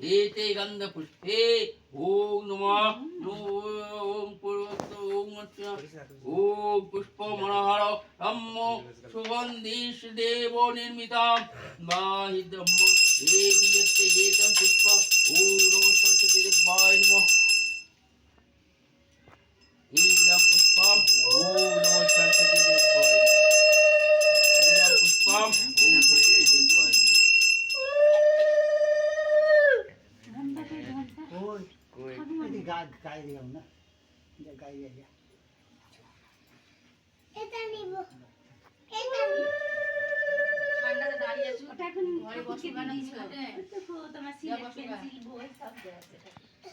एते गन्धपुष्पे ॐ नमः ॐ पुष्पमनोहर धम्मो सुगन्धिष देवो निर्मिता माहितम् देवीयते एतं पुष्पम् ॐ नमः सरस्वती देवाय नमः इदं पुष्पम् ॐ नमः सरस्वती देवाय इदं पुष्पम् ॐ सरस्वती देवाय গাই দিও না গাই দিয়া এটা নিব এটা নিব ঠান্ডাতে দাঁড়িয়ে আছো ওটা এখন ঘরে বসে বানাইছো দেখো তোমার সিলেট পেন্সিল বই সব আছে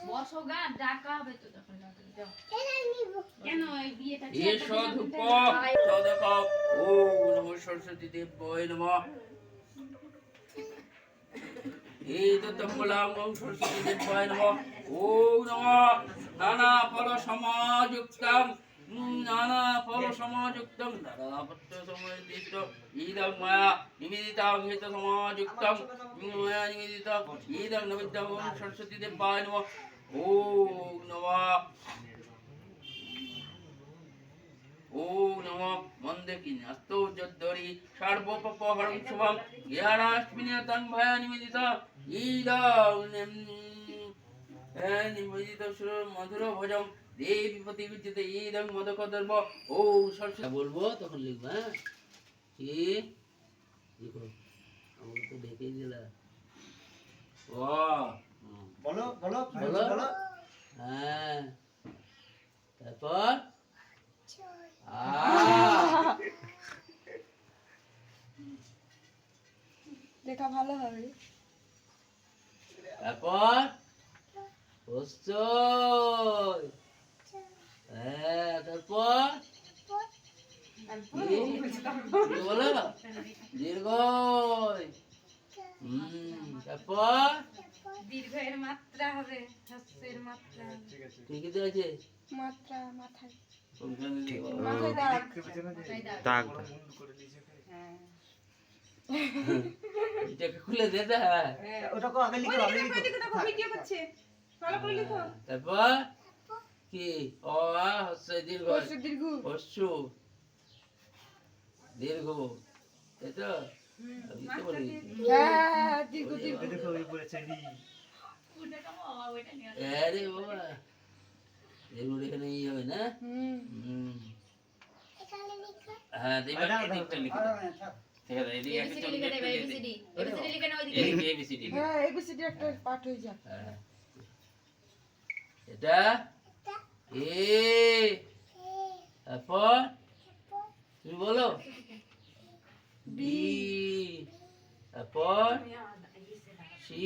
বসো গা ডাকা হবে তো তখন না যাও এটা নিব কেন এই বিয়েটা এসো ধূপ সদক ওম নমঃ সরস্বতী দেবায় নমঃ एतत्तम्बुलां ओम सरस्वती देवाय नमः ओम नमः नाना फल समायुक्तं नानापत्र समर्पित इदं मया निवेदितं हेत समायुक्तं मया निवेदितं इदं नैवेद्यं ओम सरस्वती देवाय नमः ओम नमः ओम नमः मंदकिनी अस्तो जद्दरी सर्वपपहरं शुभं ज्ञानास्मिन्यतं भया निवेदितं निवेदितं मधुर भोजं देवी पति विद्यते इदं मदकदर्भ ओम सरस्वती बोलबो तখন লিখবা কি লিখো আমরা তো দেখেই দিলা বাহ বলো বলো বলো হ্যাঁ তারপর লেখা ভালো হবে তারপর অবশ্যই হ্যাঁ তারপর বলো দীর্ঘই তারপর দীর্ঘের মাত্রা হবে হস্যের মাত্রা ঠিকই তো আছে মাত্রা মাথায় মাথায় দাগ এটাকে খুলে দে দা ওটা কো আগে লিখো আগে লিখো দেখো ভিডিও করছে ভালো করে লিখো তারপর কি অ আ হস্য দীর্ঘ হস্য দীর্ঘ হস্য দীর্ঘ তাই তো আমি তো বলি হ্যাঁ দীর্ঘ দীর্ঘ দেখো এই পড়েছে রি আরে বাবা এগুলো এখানে এই হবে না এখানে লিখো হ্যাঁ দেবা দিকটা লিখে দাও ঠিক আছে এদিকে একটা চোখ লিখে দেবে এবিসিডি লিখে নাও এদিকে এবিসিডি হ্যাঁ এবিসিডি একটা পাঠ হয়ে যায় হ্যাঁ এটা এ তারপর তুমি বলো বি তারপর সি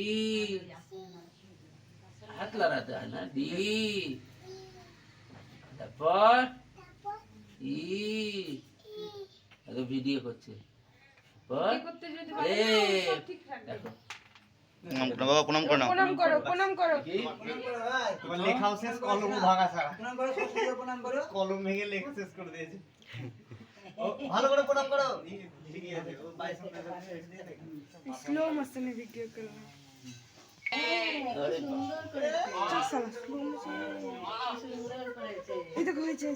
হাত লাগাতে হয় না ডি তারপর ই এটা ভিডিও করছে তারপর করতে যদি এ সব ঠিক থাকবে দেখো বাবা প্রণাম করো না প্রণাম করো তোমার লেখাও শেষ কলম ভাঙা ছাড়া প্রণাম করো সত্যি প্রণাম করো কলম ভেঙে লেখা শেষ করে দিয়েছে ও ভালো করে প্রণাম করো ঠিকই আছে ও 22 স্লো মোশনে ভিডিও করো আরে স্লো মোশনে এই দেখো হয়েছে